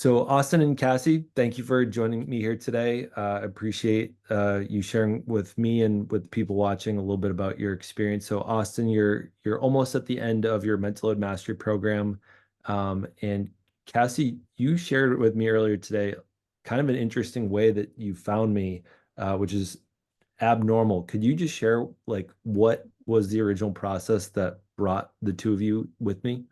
So, Austin and Cassie, thank you for joining me here today. I appreciate you sharing with me and with people watching a little bit about your experience. So, Austin, you're almost at the end of your mental load mastery program, and Cassie, you shared with me earlier today, kind of an interesting way that you found me, which is abnormal. Could you just share like what was the original process that brought the two of you with me?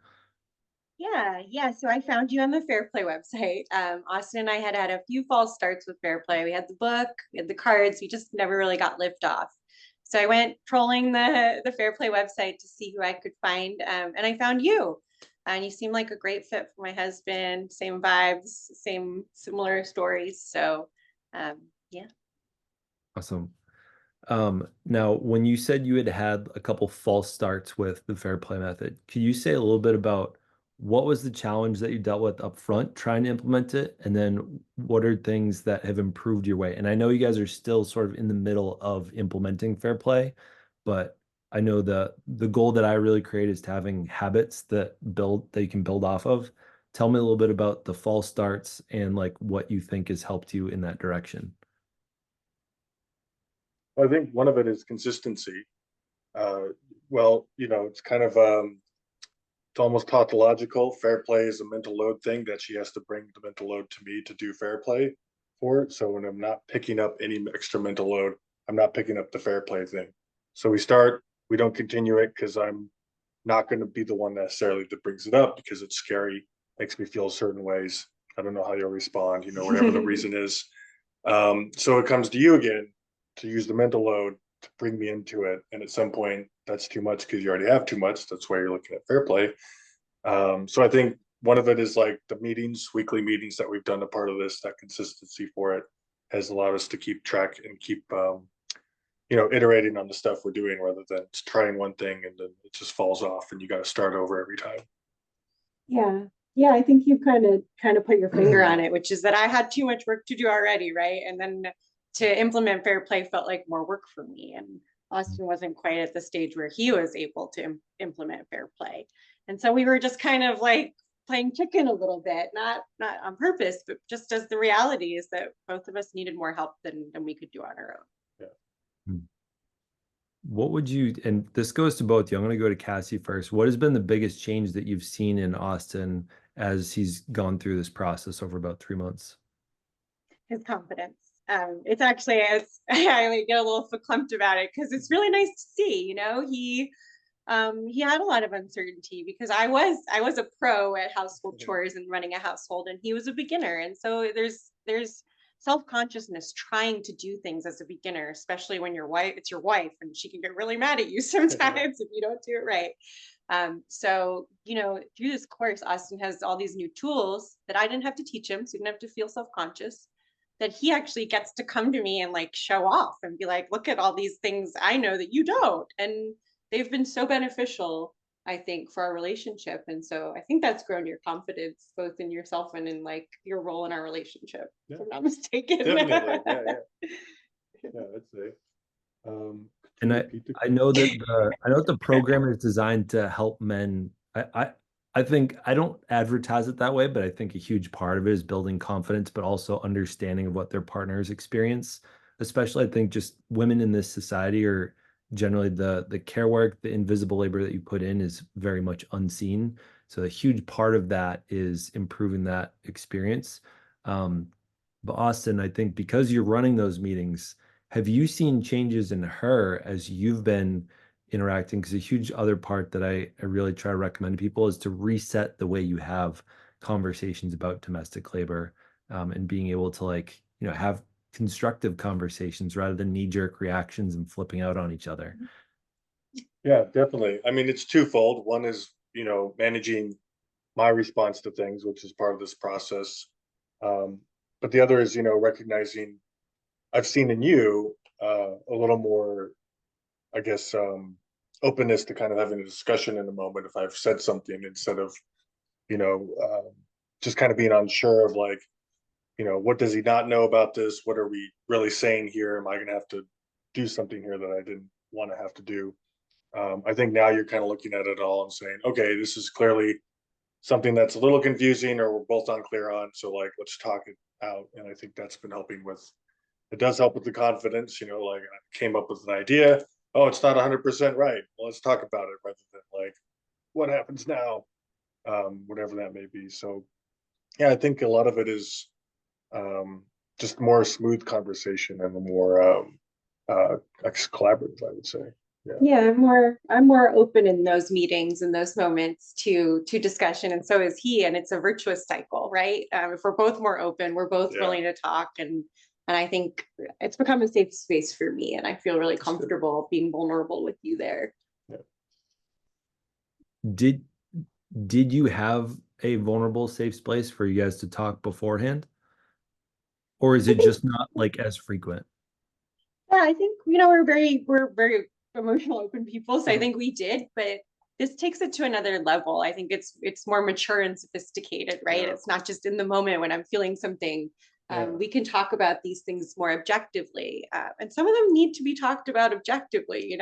Yeah. So I found you on the Fair Play website. Austin and I had had a few false starts with Fair Play. We had the book, we had the cards, we just never really got lift off. So I went trolling the Fair Play website to see who I could find, and I found you. And you seem like a great fit for my husband. Same vibes, same similar stories. So, yeah. Awesome. Now, when you said you had had a couple false starts with the fair play method, could you say a little bit about what was the challenge that you dealt with up front trying to implement it? And then what are things that have improved your way? And I know you guys are still sort of in the middle of implementing fair play, but I know the goal that I really create is to having habits that you can build off of. Tell me a little bit about the false starts and like what you think has helped you in that direction. I think one of it is consistency. Uh, it's kind of it's almost tautological. Fair play is a mental load thing that she has to bring the mental load to me to do fair play for it. So when I'm not picking up any extra mental load, I'm not picking up the fair play thing. So we don't continue it because I'm not going to be the one necessarily that brings it up because it's scary, makes me feel certain ways. I don't know how you'll respond, whatever the reason is. So it comes to you again to use the mental load to bring me into it. And at some point, that's too much because you already have too much. That's why you're looking at fair play. So I think one of it is like the meetings, weekly meetings that we've done a part of this, that consistency for it has allowed us to keep track and keep, iterating on the stuff we're doing rather than trying one thing and then it just falls off and you got to start over every time. Yeah. Yeah, I think you kind of put your finger on it, which is that I had too much work to do already, right? And then to implement fair play felt like more work for me. And Austin wasn't quite at the stage where he was able to implement fair play. And so we were just kind of like playing chicken a little bit, not on purpose, but just as the reality is that both of us needed more help than we could do on our own. Yeah. Hmm. What would you, and this goes to both you, I'm going to go to Cassie first. What has been the biggest change that you've seen in Austin as he's gone through this process over about 3 months? His confidence. It's actually I get a little verklempt about it because it's really nice to see. He had a lot of uncertainty because I was a pro at household chores and running a household, and he was a beginner. And so there's self-consciousness trying to do things as a beginner, especially when it's your wife, and she can get really mad at you sometimes if you don't do it right. So through this course, Austin has all these new tools that I didn't have to teach him, so he didn't have to feel self-conscious. That he actually gets to come to me and like show off and be like, look at all these things I know that you don't. And they've been so beneficial, I think, for our relationship. And so I think that's grown your confidence both in yourself and in like your role in our relationship, Yeah, if I'm not mistaken. definitely. Yeah, I'd say. Could And you I, repeat the I question? know that the program is designed to help men. I think I don't advertise it that way, but I think a huge part of it is building confidence, but also understanding of what their partners experience. Especially, I think just women in this society are generally the care work, the invisible labor that you put in is very much unseen. So a huge part of that is improving that experience. Um, but Austin, I think because you're running those meetings, have you seen changes in her as you've been interacting? Because a huge other part that I really try to recommend to people is to reset the way you have conversations about domestic labor, and being able to like, have constructive conversations rather than knee-jerk reactions and flipping out on each other. Yeah, definitely. I mean, it's twofold. One is, managing my response to things, which is part of this process. Um, but the other is, recognizing I've seen in you a little more, I guess, openness to kind of having a discussion in a moment if I've said something instead of, you know, um, just kind of being unsure of like, what does he not know about this? What are we really saying here? Am I going to have to do something here that I didn't want to have to do? I think now you're kind of looking at it all and saying, okay, this is clearly something that's a little confusing or we're both unclear on. So like, let's talk it out. And I think that's been helping with, it does help with the confidence, like I came up with an idea. Oh, it's not 100% right. Well, let's talk about it rather than like, what happens now? Whatever that may be. So yeah, I think a lot of it is just more smooth conversation and a more collaborative, I would say. Yeah. Yeah, I'm more open in those meetings and those moments to discussion, and so is he, and it's a virtuous cycle, right? If we're both more open, we're both Yeah. willing to talk, and I think it's become a safe space for me, and I feel really comfortable being vulnerable with you there. Yeah. Did you have a vulnerable, safe space for you guys to talk beforehand? Or is it just not like as frequent? Yeah, I think we're very emotional, open people, so I think we did, but this takes it to another level. I think it's more mature and sophisticated, right? Yeah. It's not just in the moment when I'm feeling something. Yeah. We can talk about these things more objectively, and some of them need to be talked about objectively,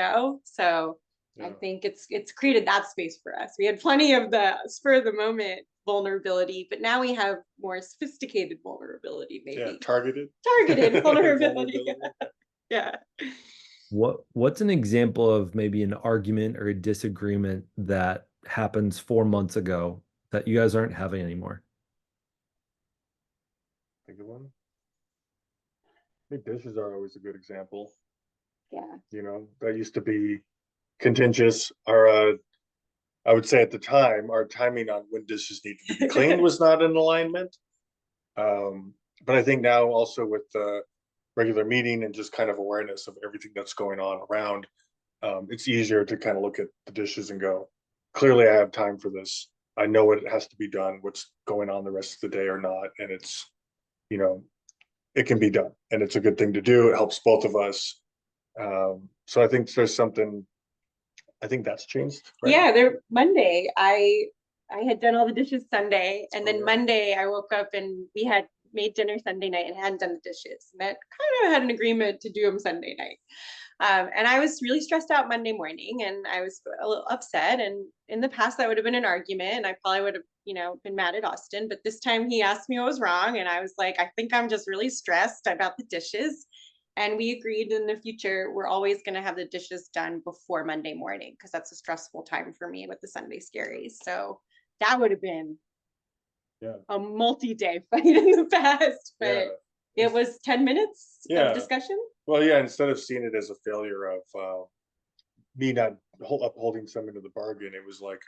So I Yeah. think it's created that space for us. We had plenty of the spur of the moment vulnerability, but now we have more sophisticated vulnerability, Yeah. maybe Targeted vulnerability. Yeah. What's an example of maybe an argument or a disagreement that happens 4 months ago that you guys aren't having anymore? Think of one. I think dishes are always a good example. Yeah. That used to be contentious. I would say at the time, our timing on when dishes needed to be cleaned was not in alignment. But I think now also with the regular meeting and just kind of awareness of everything that's going on around, it's easier to kind of look at the dishes and go, clearly I have time for this. I know what has to be done, what's going on the rest of the day or not. And it's, it can be done and it's a good thing to do. It helps both of us. So I think there's something, I think that's changed. Right? Yeah, Monday, I had done all the dishes Sunday, and then Monday I woke up and we had made dinner Sunday night and hadn't done the dishes. And that kind of had an agreement to do them Sunday night. And I was really stressed out Monday morning, and I was a little upset. And in the past, that would have been an argument, and I probably would have, been mad at Austin. But this time, he asked me what was wrong, and I was like, I think I'm just really stressed about the dishes. And we agreed in the future, we're always going to have the dishes done before Monday morning because that's a stressful time for me with the Sunday scaries. So that would have been a multi-day fight in the past, but it was 10 minutes of discussion. Well, yeah, instead of seeing it as a failure of me not upholding something to the bargain, it was like,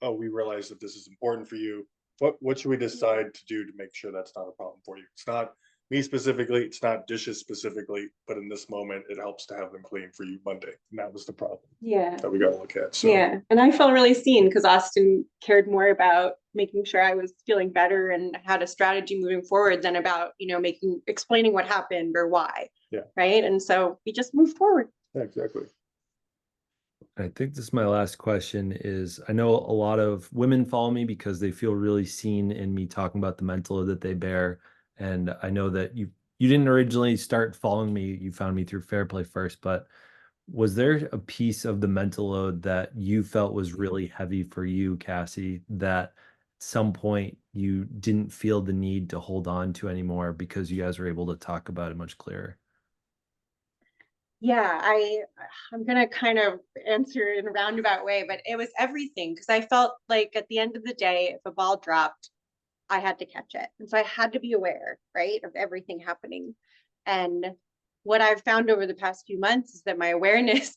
oh, we realize that this is important for you. What should we decide to do to make sure that's not a problem for you? It's not me specifically, it's not dishes specifically, but in this moment, it helps to have them clean for you Monday. And that was the problem. Yeah. That we got to look at. So. Yeah. And I felt really seen because Austin cared more about making sure I was feeling better and had a strategy moving forward than about, explaining what happened or why. Yeah. Right. And so we just moved forward. Yeah, exactly. I think this is my last question is I know a lot of women follow me because they feel really seen in me talking about the mental load that they bear. And I know that you didn't originally start following me. You found me through Fair Play first, but was there a piece of the mental load that you felt was really heavy for you, Cassie, that at some point you didn't feel the need to hold on to anymore because you guys were able to talk about it much clearer? Yeah, I'm gonna kind of answer in a roundabout way, but it was everything because I felt like at the end of the day, if a ball dropped, I had to catch it. And so I had to be aware, right, of everything happening. And what I've found over the past few months is that my awareness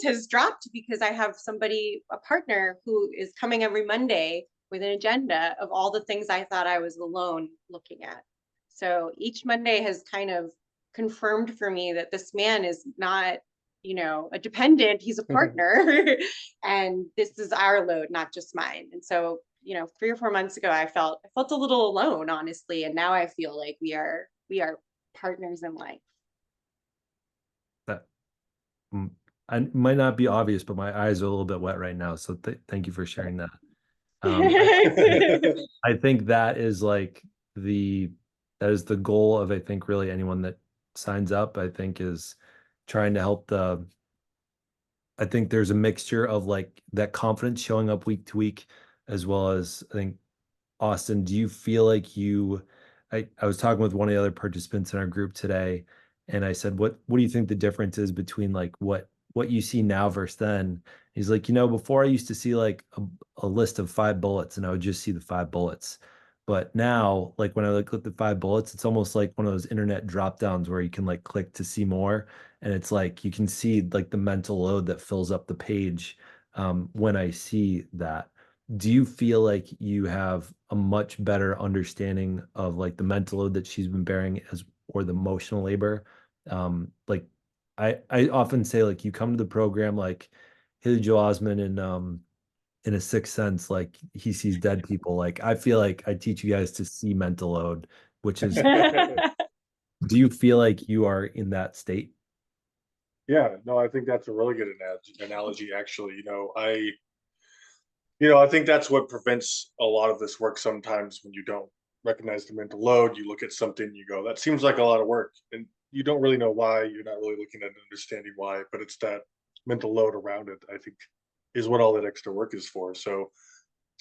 has dropped because I have a partner who is coming every Monday with an agenda of all the things I thought I was alone looking at. So each Monday has kind of confirmed for me that this man is not, a dependent, he's a partner. And this is our load, not just mine. And so 3 or 4 months ago, I felt a little alone, honestly. And now I feel like we are partners in life. That I might not be obvious, but my eyes are a little bit wet right now. So thank you for sharing that. I think that is the goal of, I think, really anyone that signs up, I think, is trying to help I think there's a mixture of like that confidence showing up week to week, as well as I think Austin, do you feel like I was talking with one of the other participants in our group today, and I said, what do you think the difference is between like what you see now versus then? He's like, before I used to see like a list of 5 bullets and I would just see the 5 bullets. But now, like when I look at the 5 bullets, it's almost like one of those internet drop downs where you can like click to see more. And it's like you can see like the mental load that fills up the page when I see that. Do you feel like you have a much better understanding of like the mental load that she's been bearing as or the emotional labor? Like I often say like you come to the program like Haley Joel Osment in A Sixth Sense, like he sees dead people. Like I feel like I teach you guys to see mental load, which is do you feel like you are in that state? Yeah, no, I think that's a really good analogy, actually. I think that's what prevents a lot of this work sometimes when you don't recognize the mental load. You look at something, you go, that seems like a lot of work. And you don't really know why. You're not really looking at understanding why, but it's that mental load around it, I think, is what all that extra work is for. So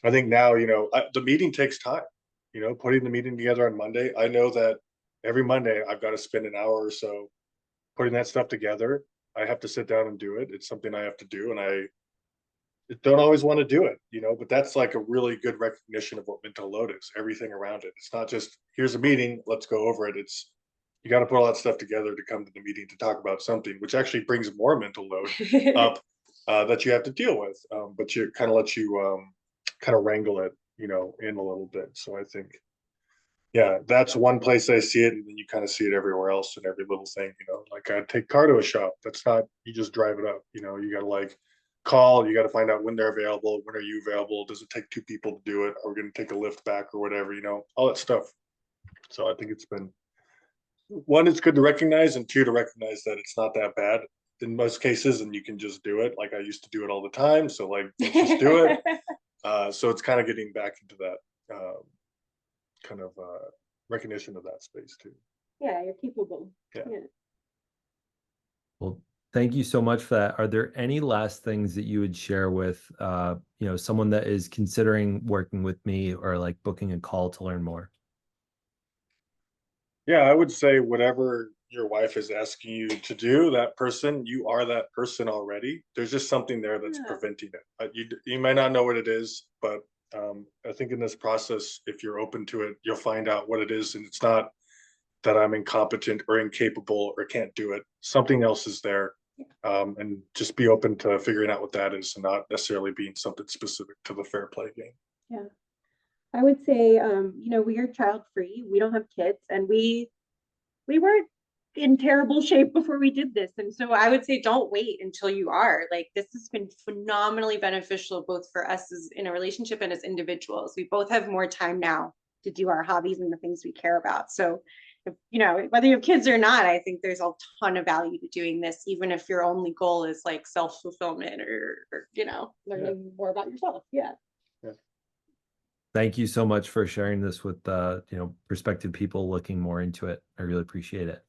I think now, the meeting takes time, putting the meeting together on Monday. I know that every Monday I've got to spend an hour or so putting that stuff together. I have to sit down and do it. It's something I have to do. And I don't always want to do it, but that's like a really good recognition of what mental load is, everything around it. It's not just here's a meeting, let's go over it. It's you got to put all that stuff together to come to the meeting to talk about something, which actually brings more mental load up that you have to deal with. But you kind of let you kind of wrangle it, in a little bit. So I think, yeah, that's one place I see it, and then you kind of see it everywhere else in every little thing. Like I take car to a shop. That's not you just drive it up. You got to like call. You got to find out when they're available. When are you available? Does it take 2 people to do it? Are we going to take a lift back or whatever? All that stuff. So I think it's been one. It's good to recognize, and two, to recognize that it's not that bad in most cases, and you can just do it. Like I used to do it all the time. So like let's just do it. So it's kind of getting back into that kind of recognition of that space too. Yeah, you're capable. Yeah. Well, thank you so much for that. Are there any last things that you would share with someone that is considering working with me or like booking a call to learn more? Yeah, I would say whatever your wife is asking you to do, that person, you are that person already. There's just something there that's preventing it. You might not know what it is, but I think in this process, if you're open to it, you'll find out what it is. And it's not that I'm incompetent or incapable or can't do it. Something else is there. And just be open to figuring out what that is and not necessarily being something specific to the fair play game. Yeah. I would say, we are child free. We don't have kids, and we weren't in terrible shape before we did this. And so I would say, don't wait until you are. Like, this has been phenomenally beneficial, both for us as in a relationship and as individuals. We both have more time now to do our hobbies and the things we care about. So, whether you have kids or not, I think there's a ton of value to doing this, even if your only goal is like self-fulfillment or learning more about yourself. Yeah. Thank you so much for sharing this with prospective people looking more into it. I really appreciate it.